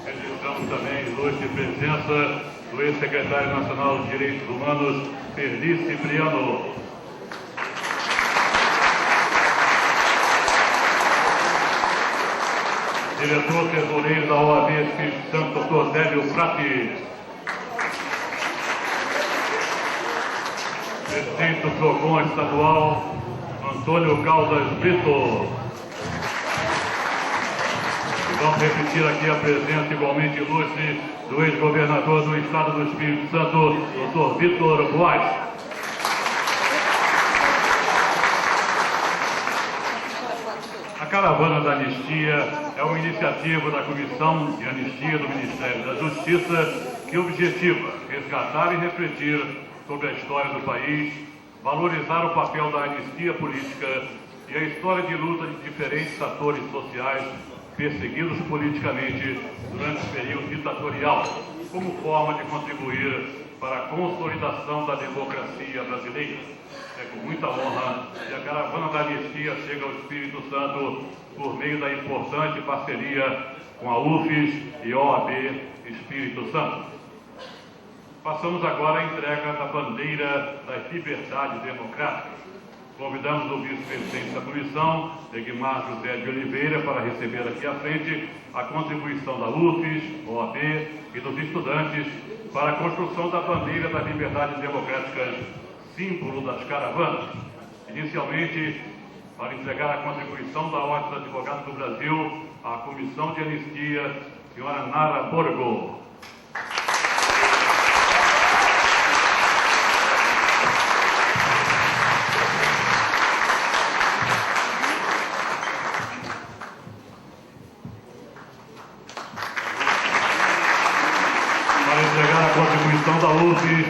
Registramos também a ilustre presença do ex-secretário nacional de Direitos Humanos, Perli Cipriano. Diretor tesoureiro da OAB Espírito Santo, Dr. Délio Prati. Presidente do PROCON estadual, Antônio Caldas Brito. E vamos repetir aqui a presença igualmente ilustre do ex-governador do Estado do Espírito Santo, Dr. Vitor Boas. A Caravana da Anistia é uma iniciativa da Comissão de Anistia do Ministério da Justiça que objetiva resgatar e refletir sobre a história do país, valorizar o papel da anistia política e a história de luta de diferentes atores sociais perseguidos politicamente durante o período ditatorial, como forma de contribuir para a consolidação da democracia brasileira. É com muita honra que a Caravana da Anistia chega ao Espírito Santo por meio da importante parceria com a UFES e OAB Espírito Santo. Passamos agora à entrega da bandeira das liberdades democráticas. Convidamos o vice-presidente da comissão, Egmar José de Oliveira, para receber aqui à frente a contribuição da UFES, OAB e dos estudantes para a construção da bandeira das liberdades democráticas, símbolo das caravanas. Inicialmente, para entregar a contribuição da Ordem dos Advogados do Brasil à Comissão de Anistia, senhora Nara Borgo. Para entregar a contribuição da UFES,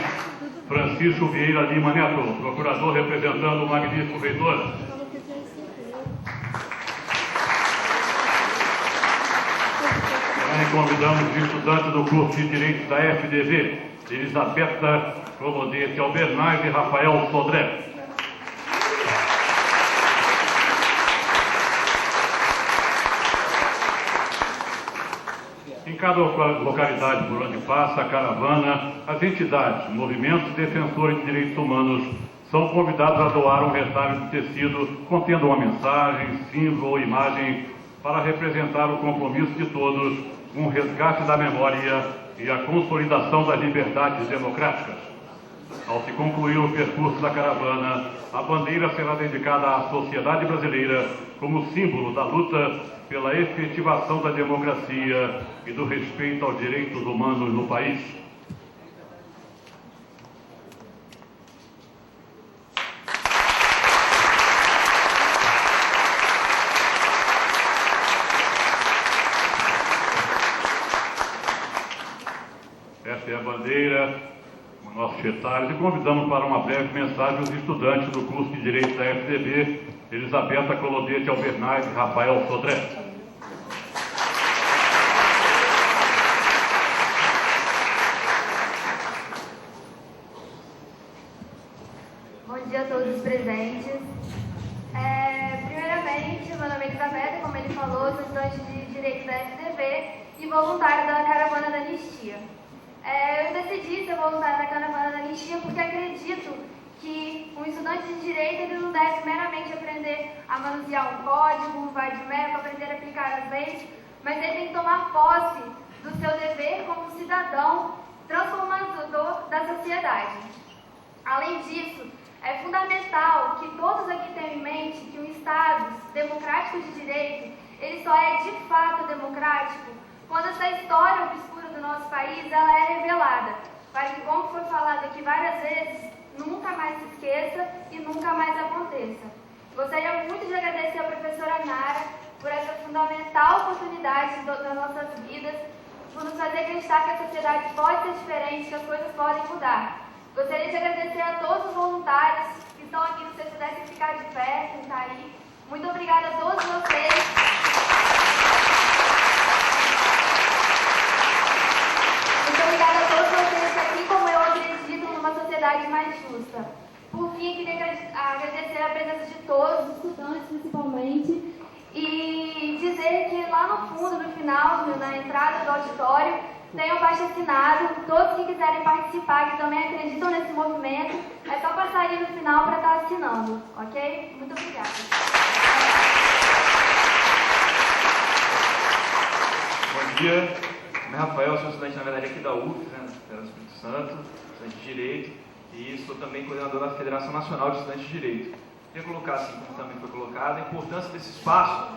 Francisco Vieira Lima Neto, procurador representando o magnífico reitor. Também convidamos os estudantes do curso de Direito da FDB, Elisabetta Clodete Albernaz e Rafael Sodré. Em cada localidade por onde passa a caravana, as entidades, movimentos defensores de direitos humanos são convidados a doar um retalho de tecido contendo uma mensagem, símbolo ou imagem para representar o compromisso de todos com o resgate da memória e a consolidação das liberdades democráticas. Ao se concluir o percurso da caravana, a bandeira será dedicada à sociedade brasileira como símbolo da luta pela efetivação da democracia e do respeito aos direitos humanos no país. Esta é a bandeira, os nossos retalhos, e convidamos para uma breve mensagem os estudantes do curso de Direito da FDB, Elisabetta Clodete Albernaz e Rafael Sodré. Bom dia a todos os presentes. Primeiramente, meu nome é Elisabetta, como ele falou, sou estudante de Direito da FDB e voluntária da Caravana da Anistia. Eu decidi ser voluntária da Caravana da Anistia porque acredito que um estudante de Direito ele não deve meramente aprender a manusear um código, um vai-de-mecum, aprender a aplicar as leis, mas ele tem que tomar posse do seu dever como cidadão transformador da sociedade. Além disso, é fundamental que todos aqui tenham em mente que um Estado democrático de direito, ele só é de fato democrático quando essa história obscura do nosso país ela é revelada, para que, como foi falado aqui várias vezes, nunca mais se esqueça e nunca mais aconteça. Gostaria muito de agradecer à professora Nara por essa fundamental oportunidade das nossas vidas, por nos fazer acreditar que a sociedade pode ser diferente, que as coisas podem mudar. Gostaria de agradecer a todos os voluntários que estão aqui, se vocês pudessem ficar de pé, quem está aí. Muito obrigada a todos vocês. Muito obrigada a todos vocês que, assim como eu, acreditam numa sociedade mais justa. Por fim, queria agradecer a presença de todos, os estudantes principalmente, E dizer que lá no fundo, no final, na entrada do auditório, tem um abaixo-assinado. Todos que quiserem participar, que também acreditam nesse movimento, é só passar ali no final para estar assinando, ok? Muito obrigada. Bom dia, meu nome é Rafael, sou estudante, na verdade, aqui da UF, né, do Espírito Santo, estudante de Direito, e sou também coordenador da Federação Nacional de Estudantes de Direito. Queria colocar, assim como também foi colocado, a importância desse espaço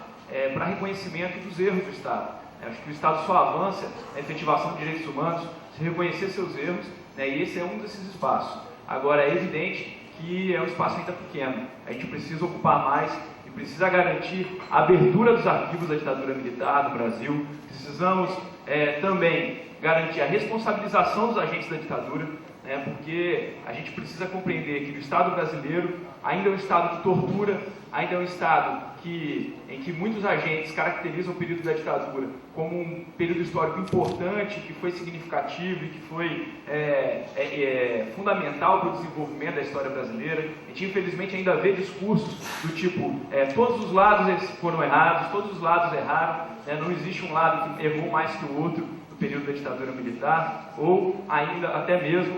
para reconhecimento dos erros do Estado. Acho que o Estado só avança na efetivação de direitos humanos se reconhecer seus erros, né, e esse é um desses espaços. Agora, é evidente que é um espaço ainda pequeno, a gente precisa ocupar mais e precisa garantir a abertura dos arquivos da ditadura militar do Brasil. Precisamos também garantir a responsabilização dos agentes da ditadura, porque a gente precisa compreender que o Estado brasileiro ainda é um Estado que tortura, ainda é um Estado em que muitos agentes caracterizam o período da ditadura como um período histórico importante, que foi significativo e que foi fundamental para o desenvolvimento da história brasileira. A gente, infelizmente, ainda vê discursos do tipo, todos os lados foram errados, todos os lados erraram, não existe um lado que errou mais que o outro no período da ditadura militar, ou ainda até mesmo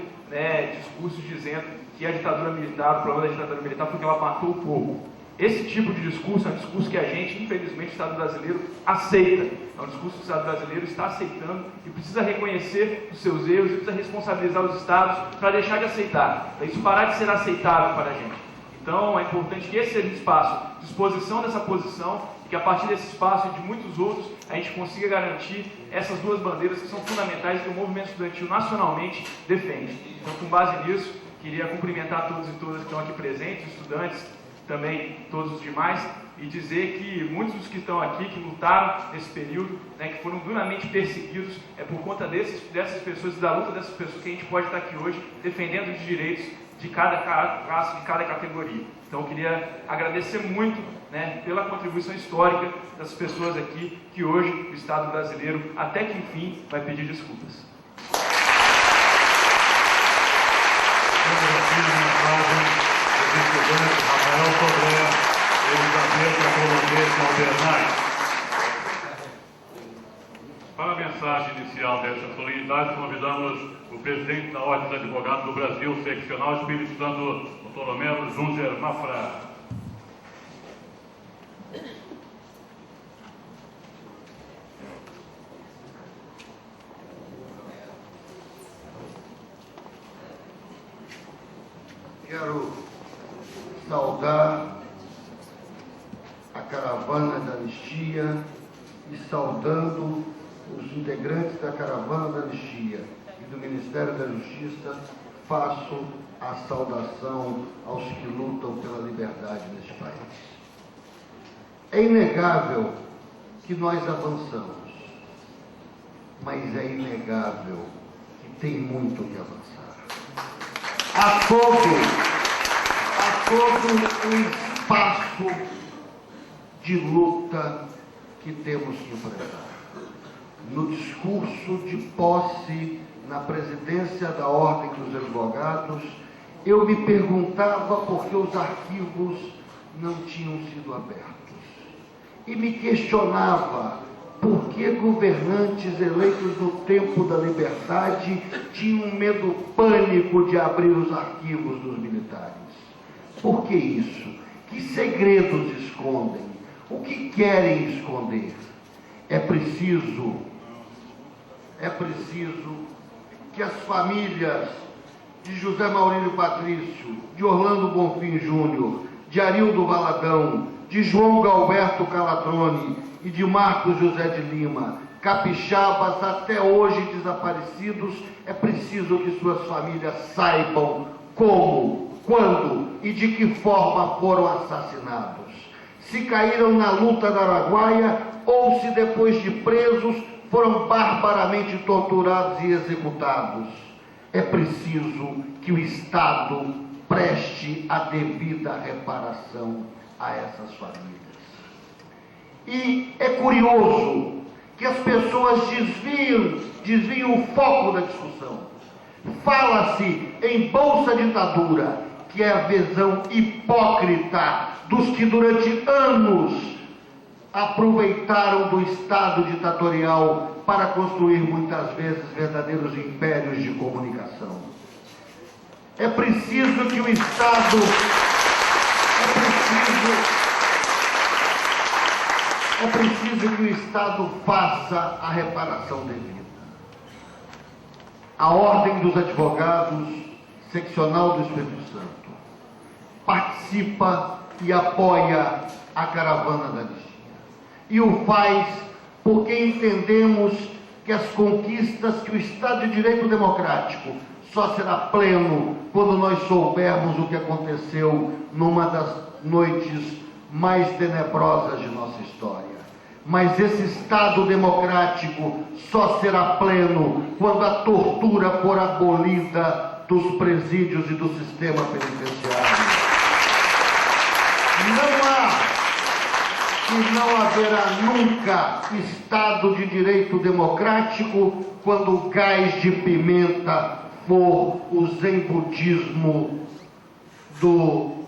discursos dizendo que a ditadura militar, o problema da ditadura militar foi que ela matou o povo. Esse tipo de discurso é um discurso que a gente, infelizmente, o Estado brasileiro aceita. É um discurso que o Estado brasileiro está aceitando e precisa reconhecer os seus erros e precisa responsabilizar os Estados para deixar de aceitar, para isso parar de ser aceitável para a gente. Então, é importante que esse seja um espaço de exposição dessa posição e que a partir desse espaço e de muitos outros a gente consiga garantir essas duas bandeiras que são fundamentais que o movimento estudantil nacionalmente defende. Então, com base nisso, queria cumprimentar todos e todas que estão aqui presentes, estudantes, também todos os demais, e dizer que muitos dos que estão aqui, que lutaram nesse período, que foram duramente perseguidos, é por conta dessas pessoas e da luta dessas pessoas que a gente pode estar aqui hoje defendendo os direitos de cada classe, de cada categoria. Então eu queria agradecer muito pela contribuição histórica das pessoas aqui, que hoje o Estado brasileiro, até que enfim, vai pedir desculpas. Rafael Sodré, Elizabeth Colombo Bernardes. Para a mensagem inicial desta solenidade, convidamos o presidente da Ordem dos Advogados do Brasil, seccional Espírito Santo, Dr. Romero Junzer Mafra. Quero saudar a caravana da anistia e saudando os integrantes da caravana da anistia e do Ministério da Justiça, faço a saudação aos que lutam pela liberdade neste país. É inegável que nós avançamos, mas é inegável que tem muito que avançar. Há todo um espaço de luta que temos que enfrentar. No discurso de posse na presidência da Ordem dos Advogados, eu me perguntava por que os arquivos não tinham sido abertos. E me questionava por que governantes eleitos no tempo da liberdade tinham medo pânico de abrir os arquivos dos militares. Por que isso? Que segredos escondem? O que querem esconder? É preciso que as famílias de José Maurílio Patrício, de Orlando Bonfim Júnior, de Arildo Valadão, de João Galberto Calatrone e de Marcos José de Lima, capixabas até hoje desaparecidos, é preciso que suas famílias saibam como, quando e de que forma foram assassinados. Se caíram na luta da Araguaia ou se depois de presos foram barbaramente torturados e executados. É preciso que o Estado preste a devida reparação a essas famílias. E é curioso que as pessoas desviam o foco da discussão. Fala-se em Bolsa Ditadura, que é a visão hipócrita dos que durante anos aproveitaram do Estado ditatorial para construir muitas vezes verdadeiros impérios de comunicação. É preciso que o Estado faça a reparação devida. A Ordem dos Advogados Seccional do Espírito Santo participa e apoia a caravana da anistia. E o faz porque entendemos que as conquistas que o Estado de Direito Democrático só será pleno quando nós soubermos o que aconteceu numa das noites mais tenebrosas de nossa história. Mas esse Estado democrático só será pleno quando a tortura for abolida dos presídios e do sistema penitenciário. Não haverá nunca Estado de Direito Democrático quando o gás de pimenta for o zenbudismo do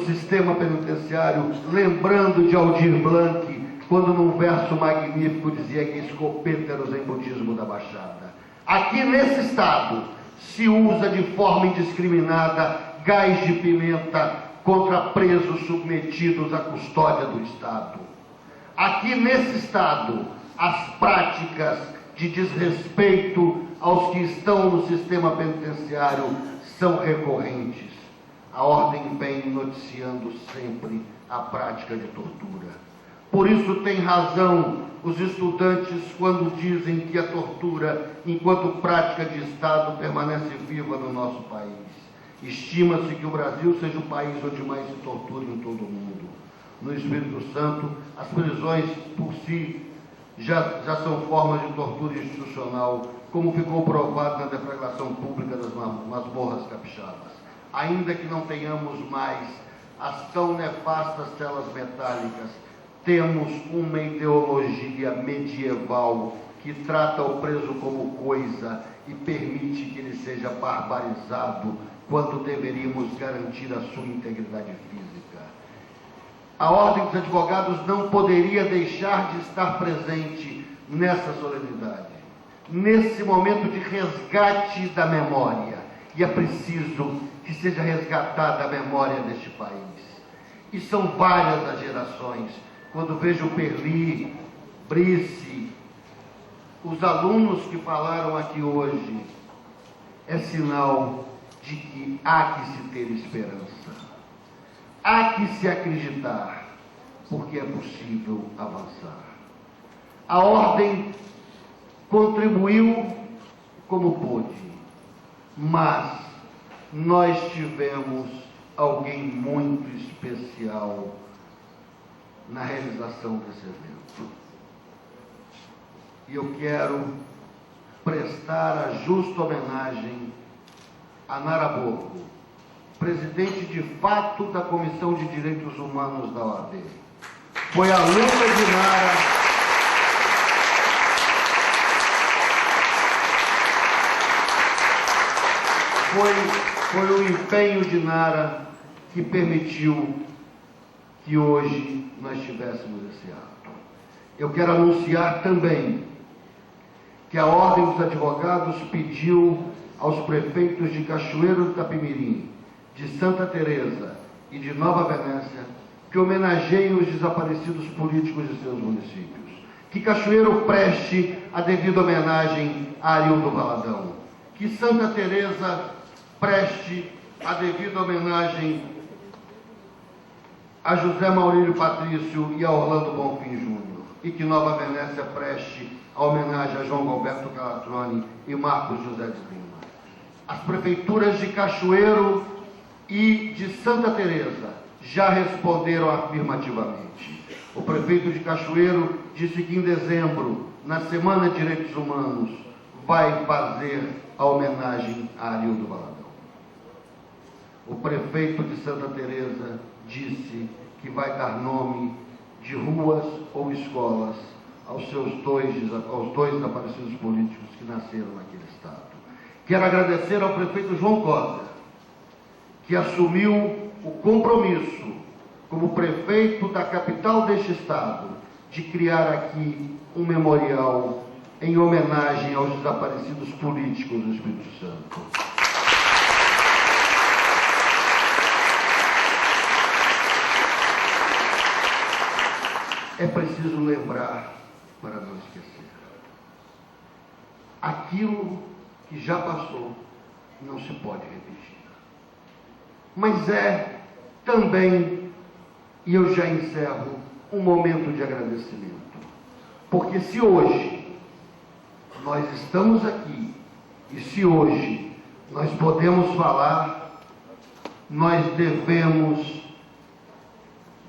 sistema penitenciário, lembrando de Aldir Blanc, quando num verso magnífico dizia que escopeta era o zenbudismo da Baixada. Aqui nesse Estado se usa de forma indiscriminada gás de pimenta contra presos submetidos à custódia do Estado. Aqui nesse Estado, as práticas de desrespeito aos que estão no sistema penitenciário são recorrentes. A Ordem vem noticiando sempre a prática de tortura. Por isso tem razão os estudantes quando dizem que a tortura, enquanto prática de Estado, permanece viva no nosso país. Estima-se que o Brasil seja o país onde mais se tortura em todo o mundo. No Espírito Santo, as prisões por si já são formas de tortura institucional, como ficou provado na deflagração pública das masmorras capixabas. Ainda que não tenhamos mais as tão nefastas celas metálicas, temos uma ideologia medieval que trata o preso como coisa e permite que ele seja barbarizado quando deveríamos garantir a sua integridade física. A Ordem dos Advogados não poderia deixar de estar presente nessa solenidade, nesse momento de resgate da memória. E é preciso que seja resgatada a memória deste país. E são várias as gerações. Quando vejo Perli, Brice, os alunos que falaram aqui hoje, é sinal de que há que se ter esperança, há que se acreditar, porque é possível avançar. A Ordem contribuiu como pôde, mas nós tivemos alguém muito especial na realização desse evento. E eu quero prestar a justa homenagem a Naraboco, presidente de fato da Comissão de Direitos Humanos da OAB. Foi a luta de Nara, foi o empenho de Nara que permitiu que hoje nós tivéssemos esse ato. Eu quero anunciar também que a Ordem dos Advogados pediu aos prefeitos de Cachoeiro do Itapemirim, de Santa Teresa e de Nova Venécia que homenageiem os desaparecidos políticos de seus municípios. Que Cachoeiro preste a devida homenagem a Arildo Valadão. Que Santa Teresa preste a devida homenagem a José Maurílio Patrício e a Orlando Bonfim Júnior. E que Nova Venécia preste a homenagem a João Galberto Calatrone e Marcos José de Lima. As prefeituras de Cachoeiro e de Santa Teresa já responderam afirmativamente. O prefeito de Cachoeiro disse que em dezembro, na Semana de Direitos Humanos, vai fazer a homenagem a Arildo Valadão. O prefeito de Santa Teresa disse que vai dar nome de ruas ou escolas aos dois desaparecidos políticos que nasceram naquele estado. Quero agradecer ao prefeito João Costa, que assumiu o compromisso como prefeito da capital deste estado, de criar aqui um memorial em homenagem aos desaparecidos políticos do Espírito Santo. É preciso lembrar para não esquecer. Aquilo que já passou não se pode repetir. Mas é também, e eu já encerro, um momento de agradecimento. Porque se hoje nós estamos aqui, e se hoje nós podemos falar, nós devemos,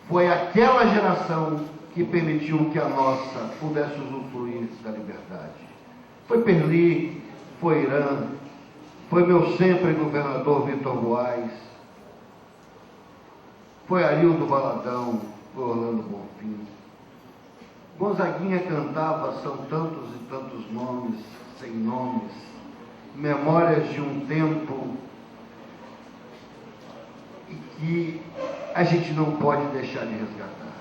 foi aquela geração que permitiu que a nossa pudesse usufruir da liberdade. Foi Perli, foi Irã, foi meu sempre governador Vitor Goaz, foi Arildo Valadão, foi Orlando Bonfim. Gonzaguinha cantava São tantos e tantos nomes, sem nomes, memórias de um tempo e que a gente não pode deixar de resgatar.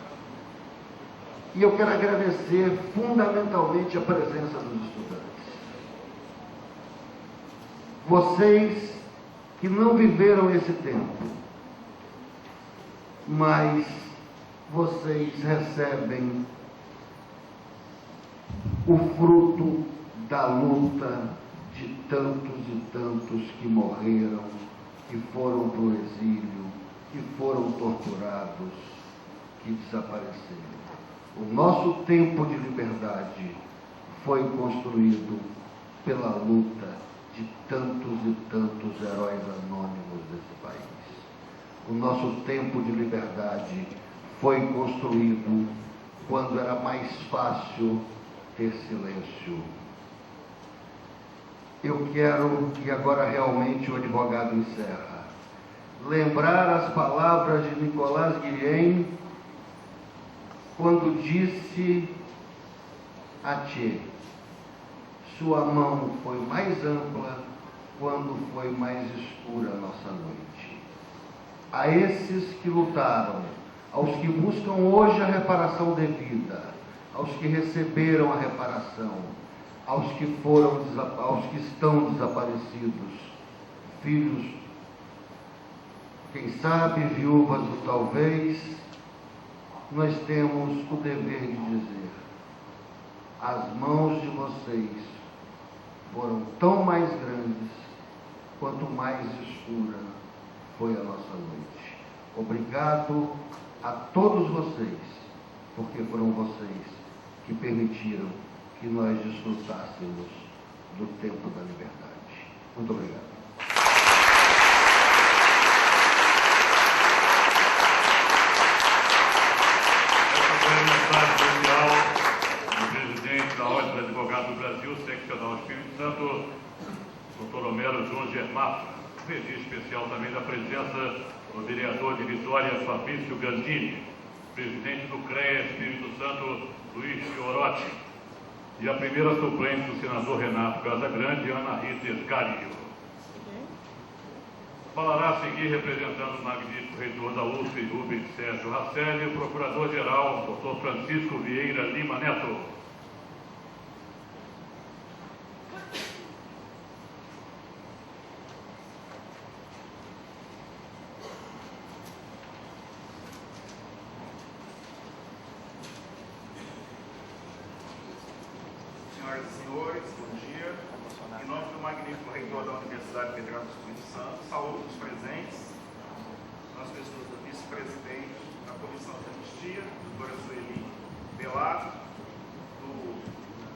E eu quero agradecer fundamentalmente a presença dos estudantes. Vocês que não viveram esse tempo, mas vocês recebem o fruto da luta de tantos e tantos que morreram, que foram para o exílio, que foram torturados, que desapareceram. O nosso tempo de liberdade foi construído pela luta de tantos e tantos heróis anônimos desse país. O nosso tempo de liberdade foi construído quando era mais fácil ter silêncio. Eu quero, e agora realmente o advogado encerra, lembrar as palavras de Nicolas Guilhem quando disse a Tchê: sua mão foi mais ampla quando foi mais escura a nossa noite. A esses que lutaram, aos que buscam hoje a reparação devida, aos que receberam a reparação, aos que estão desaparecidos, filhos, quem sabe, viúvas do talvez, nós temos o dever de dizer: as mãos de vocês foram tão mais grandes quanto mais escura foi a nossa noite. Obrigado a todos vocês, porque foram vocês que permitiram que nós desfrutássemos do tempo da liberdade. Muito obrigado. O presidente da Ordem dos Advogados do Brasil, seccional Espírito Santo, Dr. Homero João Germafra. Registro especial também da presença do vereador de Vitória, Fabrício Gandini, presidente do CREA Espírito Santo, Luiz Fiorotti, e a primeira suplente do senador Renato Casagrande, Ana Rita Escario. Falará a seguir, representando o magnífico reitor da USP, Rubens Sérgio Rasselli, o procurador-geral, Dr. Francisco Vieira Lima Neto. Senhoras e senhores, bom dia. Em nome do magnífico reitor da Universidade Federal do Espírito Santo, saúdo os presentes, nas pessoas do vice-presidente da Comissão de Anistia, doutora Sueli Belato, do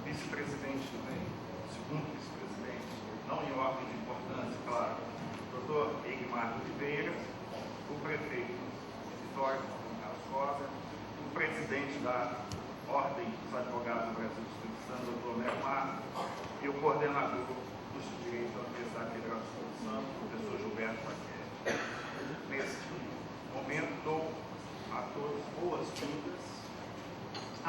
vice-presidente também, segundo vice-presidente, não em ordem de importância, claro, doutor Egmar Oliveira, o prefeito Vitória Carlos Rosa, o presidente da Ordem dos Advogados do Brasil do Espírito Santo, doutor Homero Marcos, e o coordenador dos direitos da Universidade Federal do Espírito Santo, professor Gilberto Paquete. Nesse momento, dou a todos boas-vindas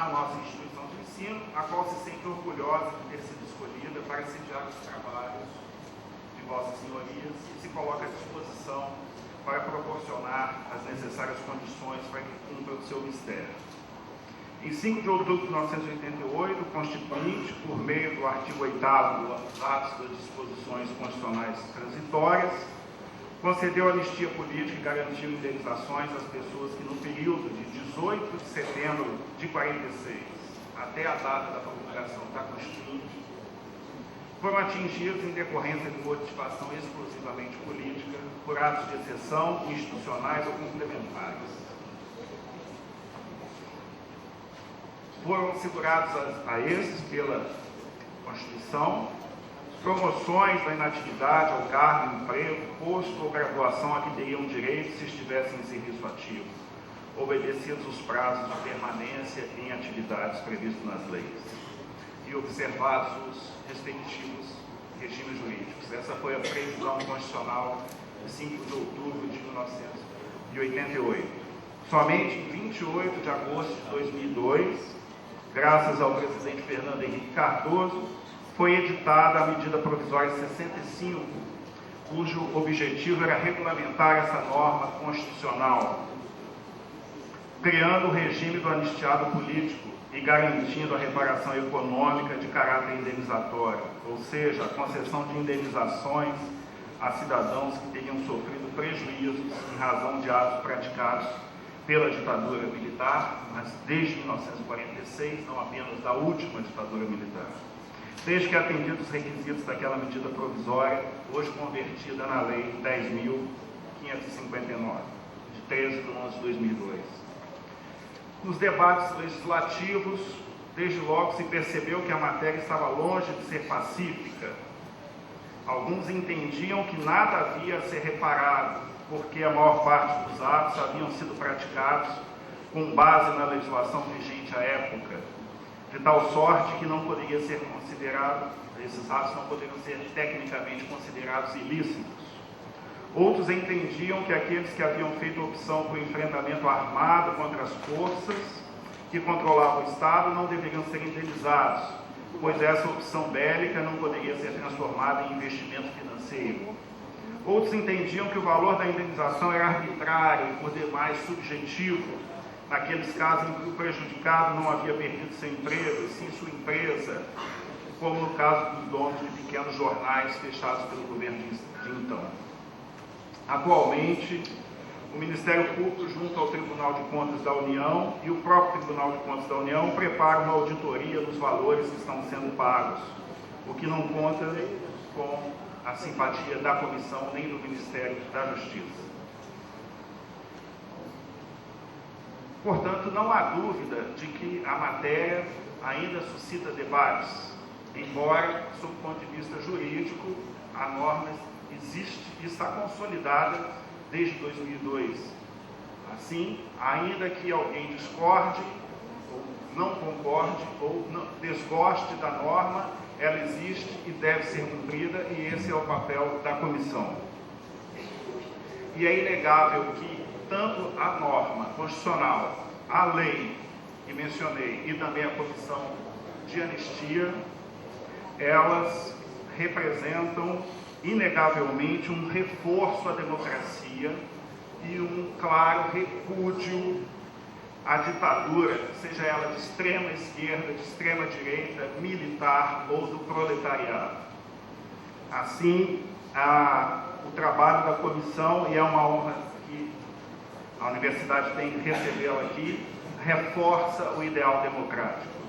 à nossa instituição de ensino, a qual se sente orgulhosa de ter sido escolhida para sediar os trabalhos de vossas senhorias e se coloca à disposição para proporcionar as necessárias condições para que cumpra o seu mistério. Em 5 de outubro de 1988, o Constituinte, por meio do artigo 8º dos atos das disposições constitucionais transitórias, concedeu anistia política e garantiu indenizações às pessoas que, no período de 18 de setembro de 46 até a data da promulgação da Constituinte, foram atingidos em decorrência de motivação exclusivamente política por atos de exceção, institucionais ou complementares. Foram assegurados a esses, pela Constituição, promoções da inatividade ao cargo, emprego, posto ou graduação a que teriam direito se estivessem em serviço ativo, obedecidos os prazos de permanência em atividades previstos nas leis e observados os respectivos regimes jurídicos. Essa foi a previsão constitucional de 5 de outubro de 1988. Somente em 28 de agosto de 2002, graças ao presidente Fernando Henrique Cardoso, foi editada a medida provisória 65, cujo objetivo era regulamentar essa norma constitucional, criando o regime do anistiado político e garantindo a reparação econômica de caráter indenizatório, ou seja, a concessão de indenizações a cidadãos que teriam sofrido prejuízos em razão de atos praticados pela ditadura militar, mas desde 1946, não apenas da última ditadura militar. Desde que atendidos os requisitos daquela medida provisória, hoje convertida na Lei 10.559, de 13 de 11 de 2002. Nos debates legislativos, desde logo se percebeu que a matéria estava longe de ser pacífica. Alguns entendiam que nada havia a ser reparado, porque a maior parte dos atos haviam sido praticados com base na legislação vigente à época, de tal sorte que não poderia ser considerado, esses atos não poderiam ser tecnicamente considerados ilícitos. Outros entendiam que aqueles que haviam feito opção por enfrentamento armado contra as forças que controlavam o Estado não deveriam ser indenizados, pois essa opção bélica não poderia ser transformada em investimento financeiro. Outros entendiam que o valor da indenização era arbitrário e, por demais, subjetivo, naqueles casos em que o prejudicado não havia perdido seu emprego, e sim sua empresa, como no caso dos donos de pequenos jornais fechados pelo governo de então. Atualmente, o Ministério Público, junto ao Tribunal de Contas da União e o próprio Tribunal de Contas da União, prepara uma auditoria dos valores que estão sendo pagos, o que não conta com a simpatia da Comissão nem do Ministério da Justiça. Portanto, não há dúvida de que a matéria ainda suscita debates, embora, sob o ponto de vista jurídico, a norma existe e está consolidada desde 2002. Assim, ainda que alguém discorde, ou não concorde, ou não desgoste da norma, ela existe e deve ser cumprida, e esse é o papel da comissão. E é inegável que tanto a norma constitucional, a lei que mencionei e também a comissão de anistia, elas representam inegavelmente um reforço à democracia e um claro repúdio à ditadura, seja ela de extrema esquerda, de extrema direita, militar ou do proletariado. Assim, o trabalho da comissão, e é uma honra que a universidade tem de recebê-la aqui, reforça o ideal democrático.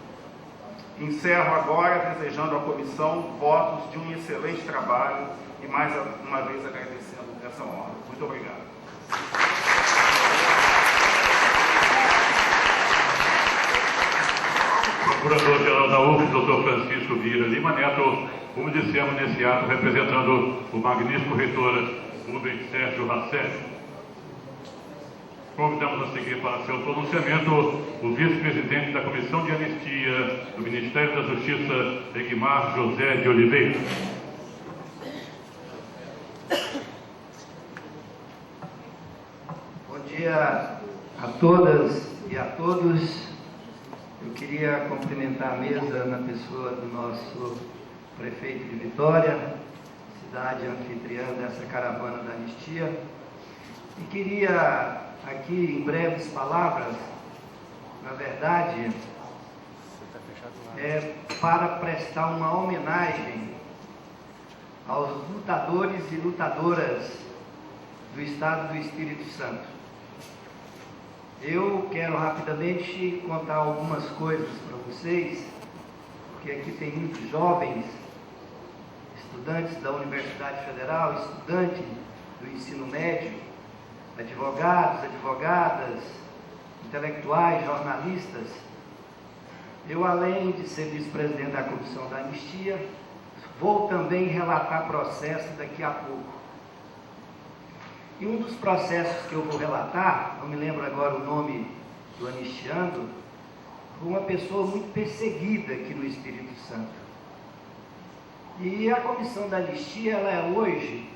Encerro agora desejando à comissão votos de um excelente trabalho e mais uma vez agradecendo essa honra. Muito obrigado. Procurador-Geral da UF, Dr. Francisco Vieira Lima Neto, como dissemos nesse ato, representando o magnífico reitor Rubens Sérgio Rasselli. Convidamos a seguir para seu pronunciamento o vice-presidente da Comissão de Anistia do Ministério da Justiça, Egmar José de Oliveira. Bom dia a todas e a todos. Eu queria cumprimentar a mesa na pessoa do nosso prefeito de Vitória, cidade anfitriã dessa caravana da anistia, E queria aqui, em breves palavras, na verdade, para prestar uma homenagem aos lutadores e lutadoras do Estado do Espírito Santo. Eu quero rapidamente contar algumas coisas para vocês, porque aqui tem muitos jovens, estudantes da Universidade Federal, estudantes do ensino médio, advogados, advogadas, intelectuais, jornalistas. Eu, além de ser vice-presidente da Comissão da Anistia, vou também relatar processo daqui a pouco. E um dos processos que eu vou relatar, não me lembro agora o nome do anistiando, foi uma pessoa muito perseguida aqui no Espírito Santo. E a Comissão da Anistia, ela é hoje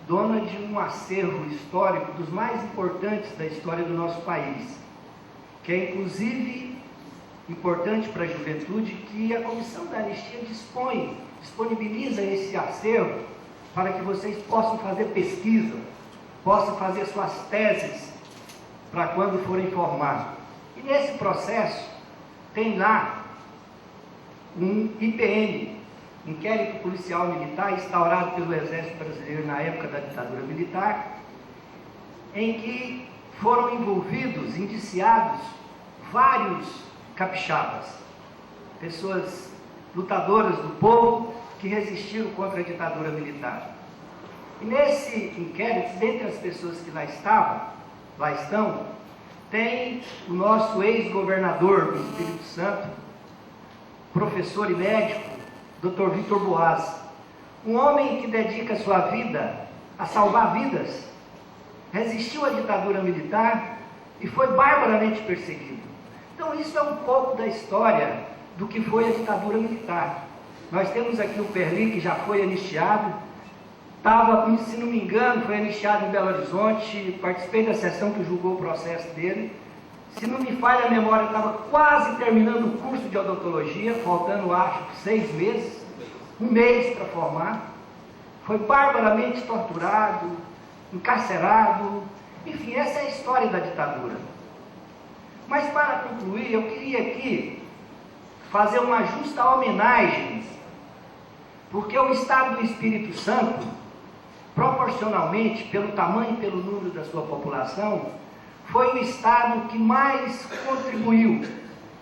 dona de um acervo histórico dos mais importantes da história do nosso país, que é inclusive importante para a juventude que a Comissão da Anistia disponibiliza esse acervo para que vocês possam fazer pesquisa, possam fazer suas teses para quando forem formar. E nesse processo tem lá um IPM, Inquérito Policial Militar, instaurado pelo Exército Brasileiro na época da ditadura militar, em que foram envolvidos, indiciados, vários capixabas, pessoas lutadoras do povo que resistiram contra a ditadura militar. E nesse inquérito, dentre as pessoas que lá estão, tem o nosso ex-governador do Espírito Santo, professor e médico, Dr. Vitor Boas, um homem que dedica sua vida a salvar vidas, resistiu à ditadura militar e foi barbaramente perseguido. Então isso é um pouco da história do que foi a ditadura militar. Nós temos aqui o Perli, que já foi anistiado, se não me engano, foi anistiado em Belo Horizonte, participei da sessão que julgou o processo dele. Se não me falha a memória, estava quase terminando o curso de odontologia, faltando, acho, 6 meses, 1 mês para formar. Foi barbaramente torturado, encarcerado, enfim, essa é a história da ditadura. Mas para concluir, eu queria aqui fazer uma justa homenagem, porque o Estado do Espírito Santo, proporcionalmente, pelo tamanho e pelo número da sua população, foi o Estado que mais contribuiu,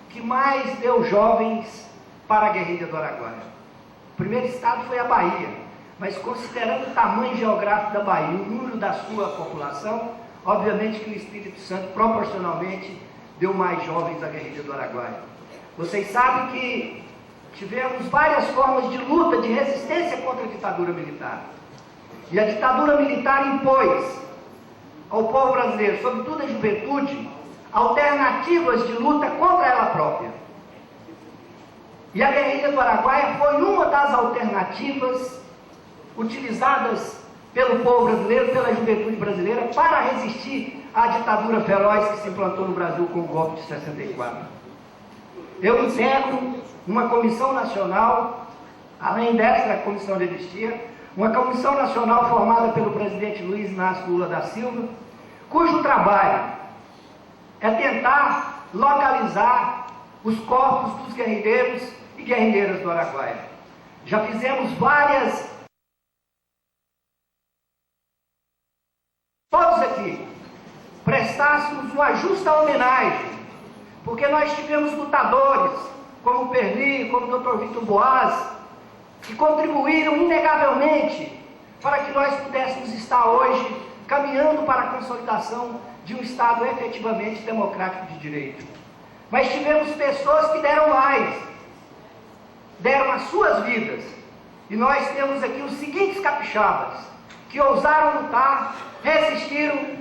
que mais deu jovens para a guerrilha do Araguaia. O primeiro Estado foi a Bahia, mas considerando o tamanho geográfico da Bahia, o número da sua população, obviamente que o Espírito Santo, proporcionalmente, deu mais jovens à guerrilha do Araguaia. Vocês sabem que tivemos várias formas de luta, de resistência contra a ditadura militar. E a ditadura militar impôs ao povo brasileiro, sobretudo a juventude, alternativas de luta contra ela própria. E a guerrilha do Araguaia foi uma das alternativas utilizadas pelo povo brasileiro, pela juventude brasileira, para resistir à ditadura feroz que se implantou no Brasil com o golpe de 64. Eu integro uma comissão nacional, além dessa comissão de anistia, uma comissão nacional formada pelo presidente Luiz Inácio Lula da Silva, cujo trabalho é tentar localizar os corpos dos guerrilheiros e guerrilheiras do Araguaia. Já fizemos várias... Todos aqui prestássemos uma justa homenagem, porque nós tivemos lutadores, como o Perli, como o Dr. Vitor Boas, que contribuíram inegavelmente para que nós pudéssemos estar hoje caminhando para a consolidação de um Estado efetivamente democrático de direito. Mas tivemos pessoas que deram mais, deram as suas vidas. E nós temos aqui os seguintes capixabas, que ousaram lutar, resistiram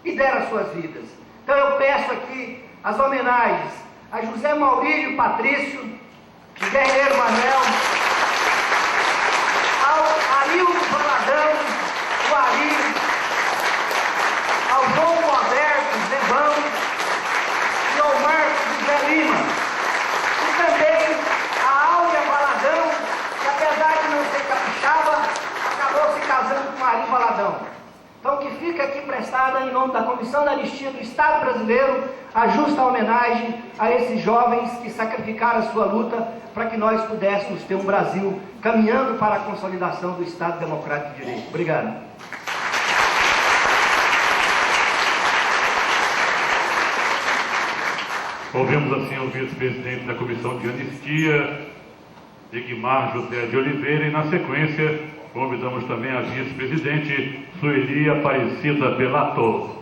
e deram as suas vidas. Então eu peço aqui as homenagens a José Maurílio Patrício, guerreiro Manuel, ao Arildo Valadão, o Ari, ao João Roberto Zebão e ao Marcos José Lima. E também a Áurea Valadão, que apesar de não ser capixaba, acabou se casando com o Ari Valadão. Então, que fica aqui prestada, em nome da Comissão da Anistia do Estado Brasileiro, a justa homenagem a esses jovens que sacrificaram a sua luta para que nós pudéssemos ter um Brasil caminhando para a consolidação do Estado Democrático de Direito. Obrigado. Ouvimos assim o vice-presidente da Comissão de Anistia, Igmar José de Oliveira, e na sequência convidamos também a vice-presidente Sueli Aparecida Belato.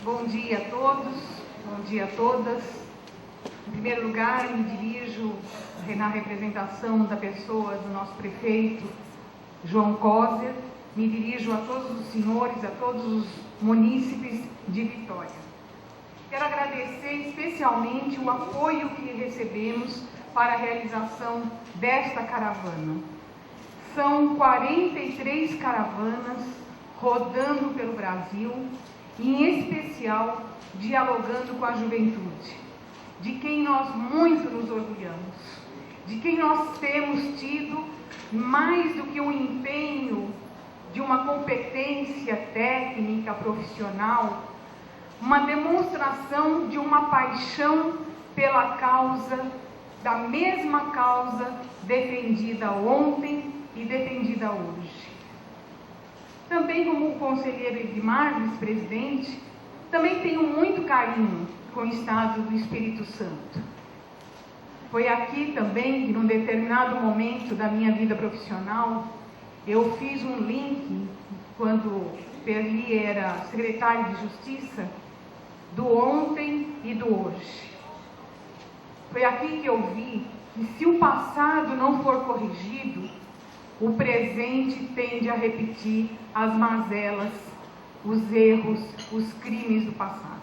Bom dia a todos, bom dia a todas. Em primeiro lugar, me dirijo na representação da pessoa do nosso prefeito, João Coser, me dirijo a todos os senhores, a todos os munícipes de Vitória. Quero agradecer especialmente o apoio que recebemos para a realização desta caravana. São 43 caravanas rodando pelo Brasil, em especial dialogando com a juventude, de quem nós muito nos orgulhamos, de quem nós temos tido mais do que um empenho de uma competência técnica, profissional, uma demonstração de uma paixão pela causa, da mesma causa defendida ontem e defendida hoje. Também, como o conselheiro Igmar, vice-presidente, também tenho muito carinho com o Estado do Espírito Santo. Foi aqui também que, num determinado momento da minha vida profissional, eu fiz um link, quando Perli era secretário de Justiça, do ontem e do hoje. Foi aqui que eu vi que, se o passado não for corrigido, o presente tende a repetir as mazelas, os erros, os crimes do passado.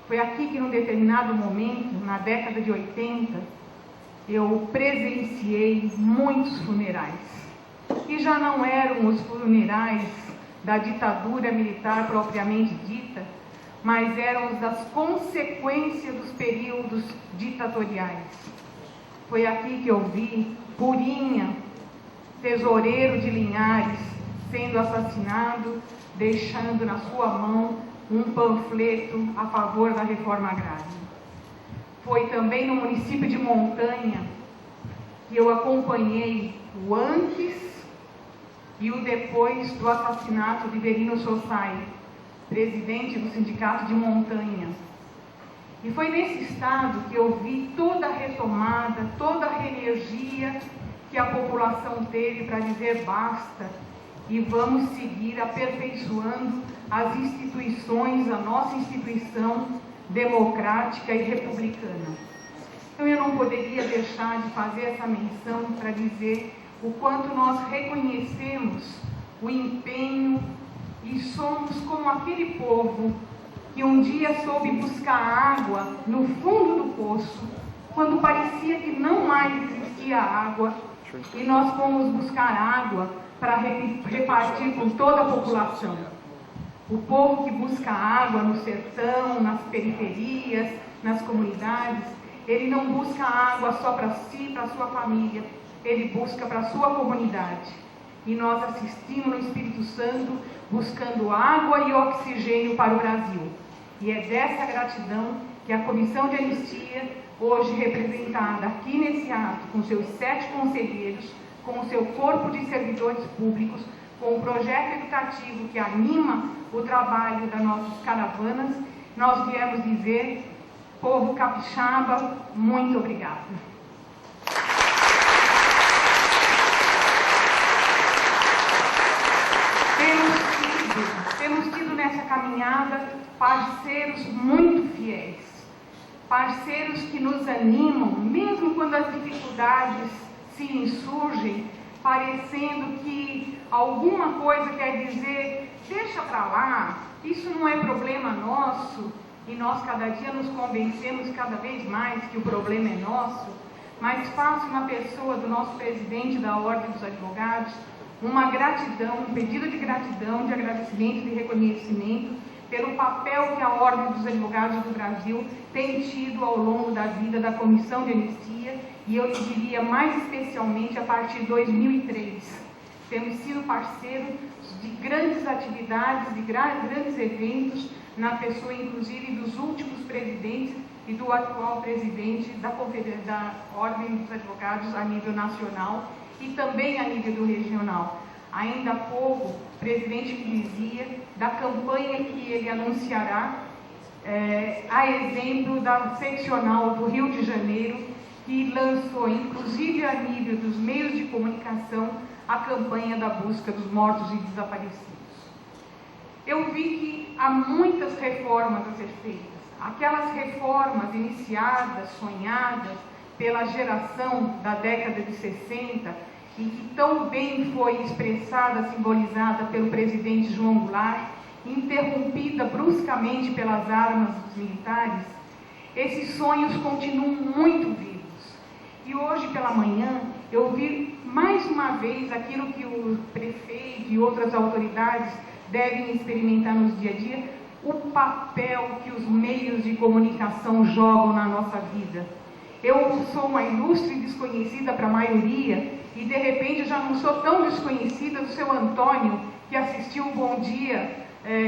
Foi aqui que, num determinado momento, na década de 80, eu presenciei muitos funerais, que já não eram os funerais da ditadura militar propriamente dita, mas eram os das consequências dos períodos ditatoriais. Foi aqui que eu vi Purinha, tesoureiro de Linhares, sendo assassinado, deixando na sua mão um panfleto a favor da reforma agrária. Foi também no município de Montanha que eu acompanhei o antes e o depois do assassinato de Verino Sossai, presidente do Sindicato de Montanha. E foi nesse estado que eu vi toda a retomada, toda a energia que a população teve para dizer basta e vamos seguir aperfeiçoando as instituições, a nossa instituição democrática e republicana. Então eu não poderia deixar de fazer essa menção para dizer o quanto nós reconhecemos o empenho e somos como aquele povo que um dia soube buscar água no fundo do poço, quando parecia que não mais existia água, e nós fomos buscar água para repartir com toda a população. O povo que busca água no sertão, nas periferias, nas comunidades, ele não busca água só para si, para sua família, ele busca para a sua comunidade. E nós assistimos no Espírito Santo buscando água e oxigênio para o Brasil. E é dessa gratidão que a Comissão de Anistia, hoje representada aqui nesse ato, com seus 7 conselheiros, com o seu corpo de servidores públicos, com o projeto educativo que anima o trabalho das nossas caravanas, nós viemos dizer, povo capixaba, muito obrigada. Temos tido nessa caminhada parceiros muito fiéis, parceiros que nos animam, mesmo quando as dificuldades se insurgem, parecendo que alguma coisa quer dizer, deixa para lá, isso não é problema nosso, e nós cada dia nos convencemos cada vez mais que o problema é nosso, mas faço na pessoa do nosso presidente da Ordem dos Advogados uma gratidão, um pedido de gratidão, de agradecimento, de reconhecimento pelo papel que a Ordem dos Advogados do Brasil tem tido ao longo da vida da Comissão de Anistia, e eu lhe diria mais especialmente a partir de 2003. Temos sido parceiros de grandes atividades, de grandes eventos, na pessoa inclusive dos últimos presidentes e do atual presidente da Ordem dos Advogados a nível nacional e também a nível do regional. Ainda há pouco, o presidente me dizia da campanha que ele anunciará, a exemplo da seccional do Rio de Janeiro, que lançou, inclusive a nível dos meios de comunicação, a campanha da busca dos mortos e desaparecidos. Eu vi que há muitas reformas a ser feitas. Aquelas reformas iniciadas, sonhadas pela geração da década de 60, e que tão bem foi expressada, simbolizada pelo presidente João Goulart, interrompida bruscamente pelas armas dos militares, esses sonhos continuam muito vivos. E hoje pela manhã eu vi mais uma vez aquilo que o prefeito e outras autoridades devem experimentar nos dia a dia, o papel que os meios de comunicação jogam na nossa vida. Eu sou uma ilustre desconhecida para a maioria e de repente eu já não sou tão desconhecida do seu Antônio, que assistiu o Bom Dia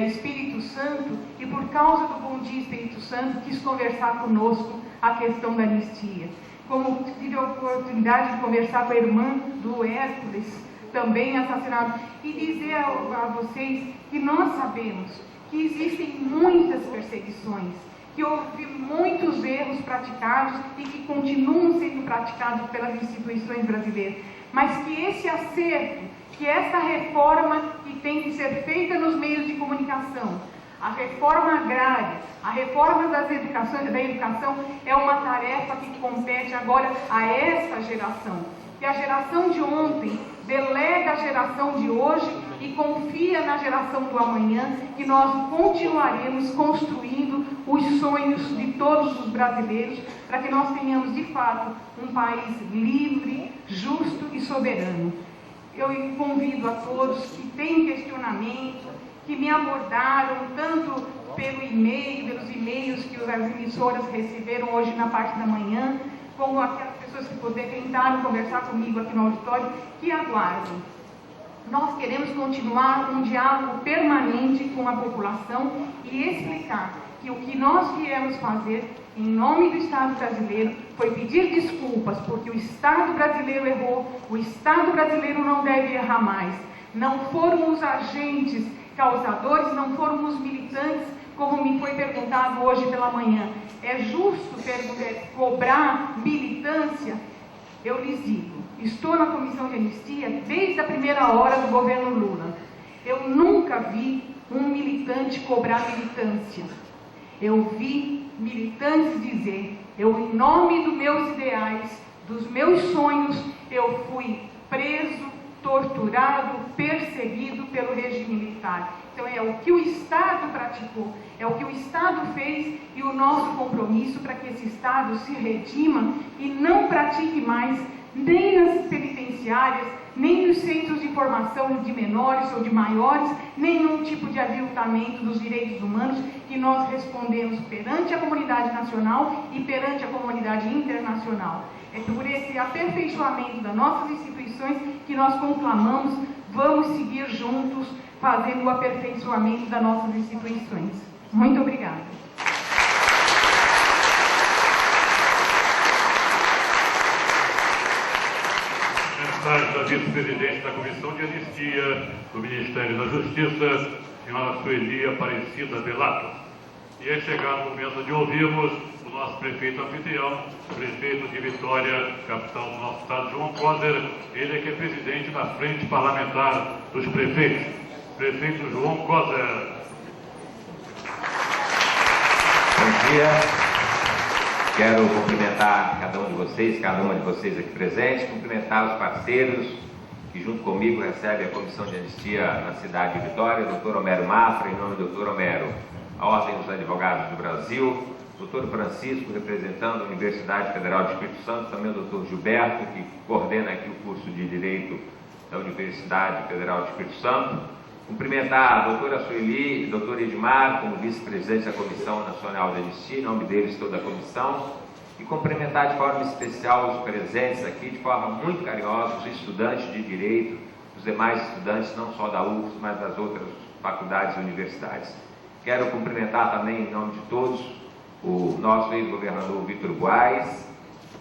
Espírito Santo e por causa do Bom Dia Espírito Santo quis conversar conosco a questão da anistia. Como tive a oportunidade de conversar com a irmã do Hércules, também assassinado, e dizer a vocês que nós sabemos que existem muitas perseguições, que houve muitos erros praticados e que continuam sendo praticados pelas instituições brasileiras, mas que esse acerto, que essa reforma que tem que ser feita nos meios de comunicação, a reforma agrária, a reforma da educação é uma tarefa que compete agora a essa geração. Que a geração de ontem delega a geração de hoje e confia na geração do amanhã, que nós continuaremos construindo os sonhos de todos os brasileiros, para que nós tenhamos de fato um país livre, justo e soberano. Eu convido a todos que têm questionamento, que me abordaram tanto pelo e-mail, pelos e-mails que as emissoras receberam hoje na parte da manhã, como aquelas pessoas que tentaram conversar comigo aqui no auditório, que aguardem. Nós queremos continuar um diálogo permanente com a população e explicar que o que nós viemos fazer em nome do Estado brasileiro foi pedir desculpas, porque o Estado brasileiro errou, o Estado brasileiro não deve errar mais. Não foram os agentes causadores, não foram os militantes, como me foi perguntado hoje pela manhã. É justo cobrar militância? Eu lhes digo, estou na Comissão de Anistia desde a primeira hora do governo Lula. Eu nunca vi um militante cobrar militância. Eu vi militantes dizer, em nome dos meus ideais, dos meus sonhos, eu fui preso, torturado, perseguido pelo regime militar. Então é o que o Estado praticou, é o que o Estado fez e o nosso compromisso para que esse Estado se redima e não pratique mais, nem nas penitenciárias, nem nos centros de formação de menores ou de maiores, nenhum tipo de aviltamento dos direitos humanos, que nós respondemos perante a comunidade nacional e perante a comunidade internacional. É por esse aperfeiçoamento das nossas instituições que nós conclamamos, vamos seguir juntos fazendo o aperfeiçoamento das nossas instituições. Muito obrigada. Mensagem da vice-presidente da Comissão de Anistia do Ministério da Justiça, senhora Sueli Aparecida Belato. E é chegado o momento de ouvirmos o nosso prefeito anfitrião, prefeito de Vitória, capital do nosso estado, João Coser, ele é que é presidente da Frente Parlamentar dos Prefeitos. Prefeito João Coser. Bom dia. Quero cumprimentar cada um de vocês, cada uma de vocês aqui presentes, cumprimentar os parceiros que junto comigo recebem a Comissão de Anistia na cidade de Vitória, doutor Homero Mafra, em nome do doutor Homero, a Ordem dos Advogados do Brasil, doutor Francisco, representando a Universidade Federal de Espírito Santo, também o doutor Gilberto, que coordena aqui o curso de Direito da Universidade Federal de Espírito Santo, Cumprimentar a doutora Sueli e a doutora Edmar, como vice-presidente da Comissão Nacional de Anistia, em nome deles toda a comissão, e cumprimentar de forma especial os presentes aqui, de forma muito carinhosa, os estudantes de Direito, os demais estudantes, não só da UFRGS, mas das outras faculdades e universidades. Quero cumprimentar também, em nome de todos, o nosso ex-governador Vitor Buarez,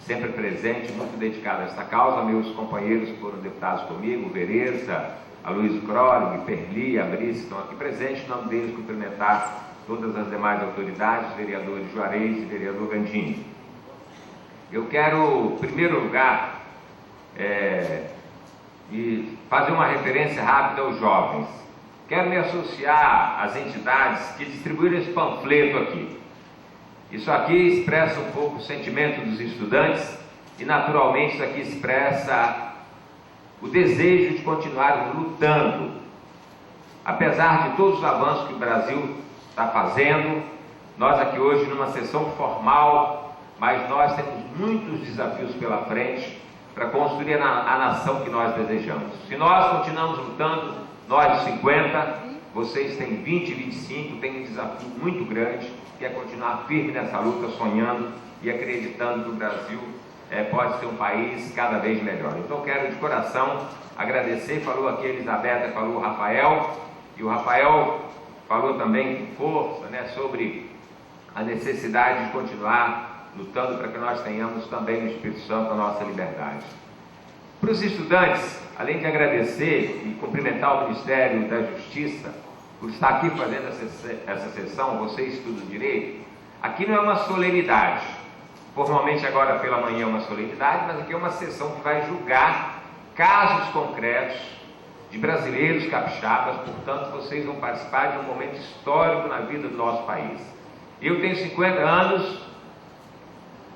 sempre presente, muito dedicado a esta causa, meus companheiros que foram deputados comigo, o Vereza, a Luiz Krolig, Perli, a Brice, estão aqui presentes, em nome deles cumprimentar todas as demais autoridades, vereadores Juarez e vereador Gandini. Eu quero, em primeiro lugar, fazer uma referência rápida aos jovens. Quero me associar às entidades que distribuíram esse panfleto aqui. Isso aqui expressa um pouco o sentimento dos estudantes e, naturalmente, isso aqui expressa o desejo de continuar lutando. Apesar de todos os avanços que o Brasil está fazendo, nós aqui hoje, numa sessão formal, mas nós temos muitos desafios pela frente para construir a nação que nós desejamos. Se nós continuamos lutando, nós de 50, vocês têm 20 e 25, tem um desafio muito grande, que é continuar firme nessa luta, sonhando e acreditando que o Brasil pode ser um país cada vez melhor. Então quero de coração agradecer, falou aqui a Elisabetta, falou o Rafael, e o Rafael falou também com força, né, sobre a necessidade de continuar lutando para que nós tenhamos também no Espírito Santo a nossa liberdade. Para os estudantes, além de agradecer e cumprimentar o Ministério da Justiça por estar aqui fazendo essa sessão, vocês estudam direito, aqui não é uma solenidade. Formalmente agora pela manhã é uma solenidade, mas aqui é uma sessão que vai julgar casos concretos de brasileiros capixabas, portanto vocês vão participar de um momento histórico na vida do nosso país. Eu tenho 50 anos,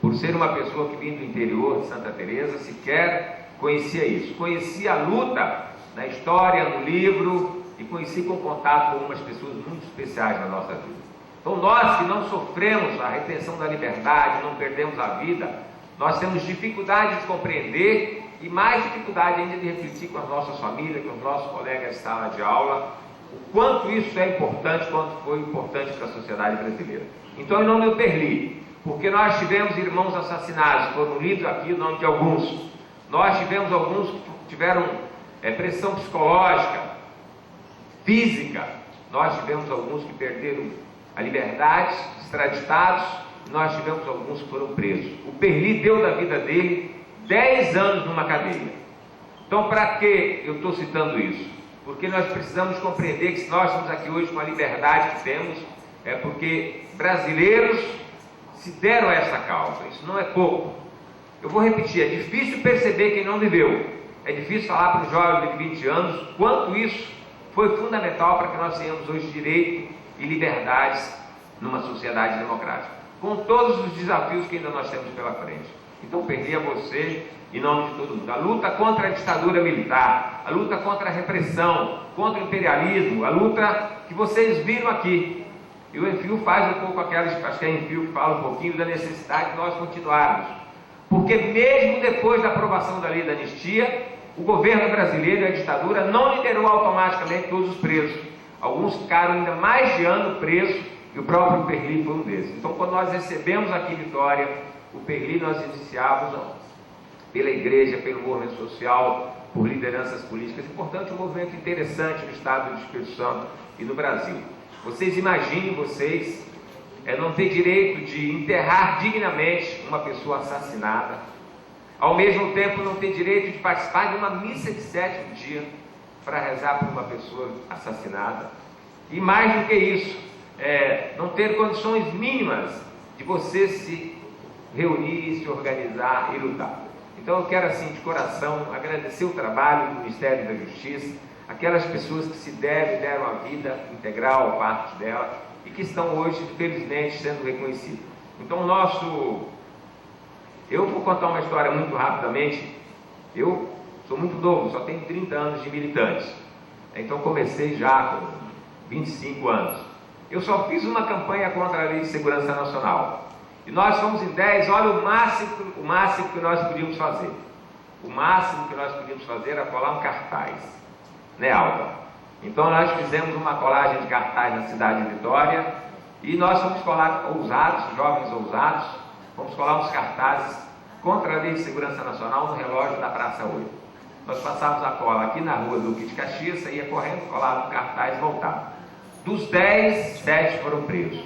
por ser uma pessoa que vim do interior de Santa Teresa, sequer conhecia isso. Conheci a luta na história, no livro, e conheci com contato com algumas pessoas muito especiais na nossa vida. Então nós que não sofremos a retenção da liberdade, não perdemos a vida, nós temos dificuldade de compreender e mais dificuldade ainda de refletir com as nossas famílias, com os nossos colegas de sala de aula, o quanto isso é importante, quanto foi importante para a sociedade brasileira. Então, em nome do Perli, porque nós tivemos irmãos assassinados, foram lidos aqui o nome de alguns, nós tivemos alguns que tiveram pressão psicológica, física, nós tivemos alguns que perderam a liberdade, extraditados, e nós tivemos alguns que foram presos. O Perli deu da vida dele 10 anos numa cadeia. Então, para que eu estou citando isso? Porque nós precisamos compreender que se nós estamos aqui hoje com a liberdade que temos, é porque brasileiros se deram a essa causa. Isso não é pouco. Eu vou repetir, é difícil perceber quem não viveu. É difícil falar para um jovem de 20 anos quanto isso foi fundamental para que nós tenhamos hoje direito e liberdades numa sociedade democrática, com todos os desafios que ainda nós temos pela frente. Então, perdi a você, em nome de todo mundo. A luta contra a ditadura militar, a luta contra a repressão, contra o imperialismo, a luta que vocês viram aqui. E o Enfio faz um pouco acho que é Enfio que fala um pouquinho da necessidade de nós continuarmos. Porque mesmo depois da aprovação da lei da anistia, o governo brasileiro e a ditadura não liberou automaticamente todos os presos. Alguns ficaram ainda mais de ano presos, e o próprio Perli foi um desses. Então, quando nós recebemos aqui em Vitória o Perli, nós iniciávamos pela igreja, pelo movimento social, por lideranças políticas. Importante, um movimento interessante no estado do Espírito Santo e no Brasil. Vocês imaginem, não ter direito de enterrar dignamente uma pessoa assassinada, ao mesmo tempo não ter direito de participar de uma missa de 7º dia para rezar por uma pessoa assassinada, e mais do que isso, não ter condições mínimas de você se reunir, se organizar e lutar. Então eu quero, assim, de coração, agradecer o trabalho do Ministério da Justiça, aquelas pessoas que se deram a vida integral, parte dela, e que estão hoje, felizmente, sendo reconhecidas. Então eu vou contar uma história muito rapidamente. Eu sou muito novo, só tenho 30 anos de militante. Então comecei já com 25 anos. Eu só fiz uma campanha contra a Lei de Segurança Nacional. E nós fomos em 10, olha o máximo que nós podíamos fazer. O máximo que nós podíamos fazer era colar um cartaz, né, Alba? Então nós fizemos uma colagem de cartaz na cidade de Vitória e nós fomos colar ousados, jovens ousados, fomos colar uns cartazes contra a Lei de Segurança Nacional no relógio da Praça 8. Nós passávamos a cola aqui na rua Duque de Caxias, saía correndo, colava o cartaz e voltava. Dos 10, 7 foram presos.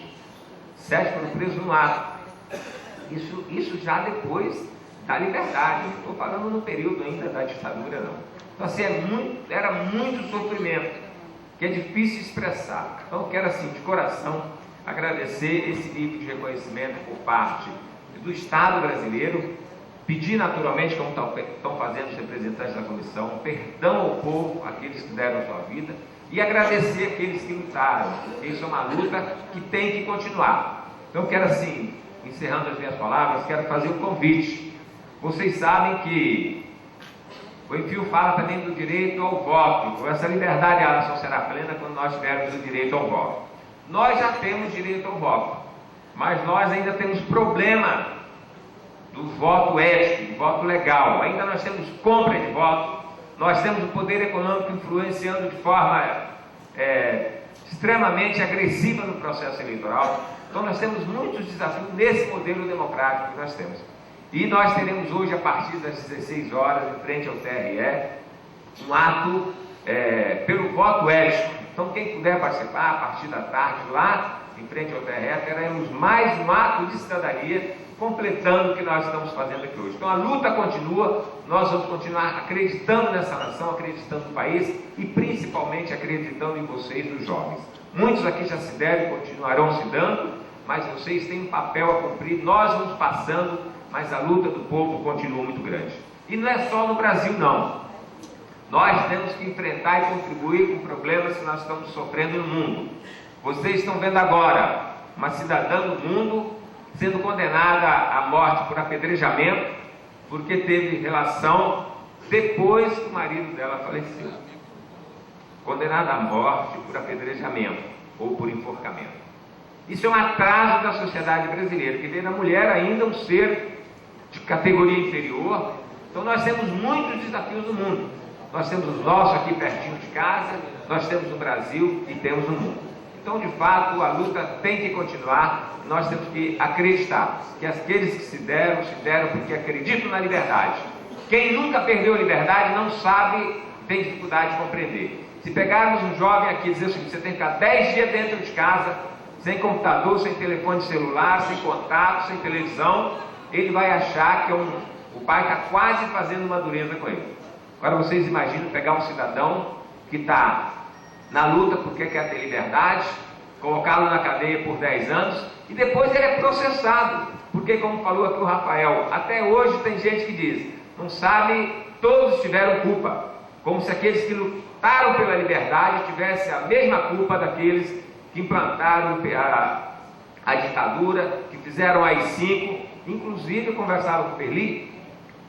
7 foram presos no ato. Isso já depois da liberdade, não estou falando no período ainda da ditadura, não. Então assim, era muito sofrimento, que é difícil expressar. Então eu quero assim, de coração, agradecer esse nível de reconhecimento por parte do Estado brasileiro, pedir naturalmente, como estão fazendo os representantes da comissão, perdão ao povo, aqueles que deram sua vida, e agradecer aqueles que lutaram, porque isso é uma luta que tem que continuar. Então eu quero assim, encerrando as minhas palavras, quero fazer um convite. Vocês sabem que o Enfio fala também do direito ao voto. Essa liberdade ela só será plena quando nós tivermos o direito ao voto. Nós já temos direito ao voto, mas nós ainda temos problema do voto ético, do voto legal. Ainda nós temos compra de voto, nós temos o poder econômico influenciando de forma extremamente agressiva no processo eleitoral. Então nós temos muitos desafios nesse modelo democrático que nós temos. E nós teremos hoje, a partir das 16 horas, em frente ao TRE, um ato pelo voto ético. Então quem puder participar, a partir da tarde, lá em frente ao TRE, teremos mais um ato de cidadania, completando o que nós estamos fazendo aqui hoje. Então a luta continua, nós vamos continuar acreditando nessa nação, acreditando no país e principalmente acreditando em vocês, os jovens. Muitos aqui já se deram e continuarão se dando, mas vocês têm um papel a cumprir, nós vamos passando, mas a luta do povo continua muito grande. E não é só no Brasil, não. Nós temos que enfrentar e contribuir com problemas que nós estamos sofrendo no mundo. Vocês estão vendo agora uma cidadã do mundo sendo condenada à morte por apedrejamento, porque teve relação depois que o marido dela faleceu. Condenada à morte por apedrejamento ou por enforcamento. Isso é um atraso da sociedade brasileira, que vê na mulher ainda um ser de categoria inferior. Então nós temos muitos desafios no mundo. Nós temos os nossos aqui pertinho de casa, nós temos no Brasil e temos no mundo. Então, de fato, a luta tem que continuar. Nós temos que acreditar que aqueles que se deram porque acreditam na liberdade. Quem nunca perdeu a liberdade não sabe, tem dificuldade de compreender. Se pegarmos um jovem aqui e dizer assim, você tem que ficar 10 dias dentro de casa, sem computador, sem telefone celular, sem contato, sem televisão, ele vai achar que o pai está quase fazendo uma dureza com ele. Agora vocês imaginam pegar um cidadão que está na luta porque quer ter liberdade, colocá-lo na cadeia por 10 anos e depois ele é processado, porque como falou aqui o Rafael, até hoje tem gente que diz, não sabe, todos tiveram culpa, como se aqueles que lutaram pela liberdade tivessem a mesma culpa daqueles que implantaram a ditadura, que fizeram AI-5, inclusive eu conversava com o Perli,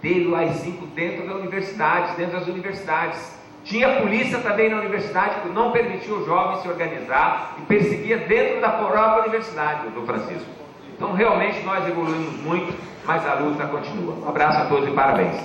teve o AI-5 dentro das universidades. Tinha polícia também na universidade que não permitia os jovens se organizar e perseguia dentro da própria universidade, doutor Francisco. Então realmente nós evoluímos muito, mas a luta continua. Um abraço a todos e parabéns.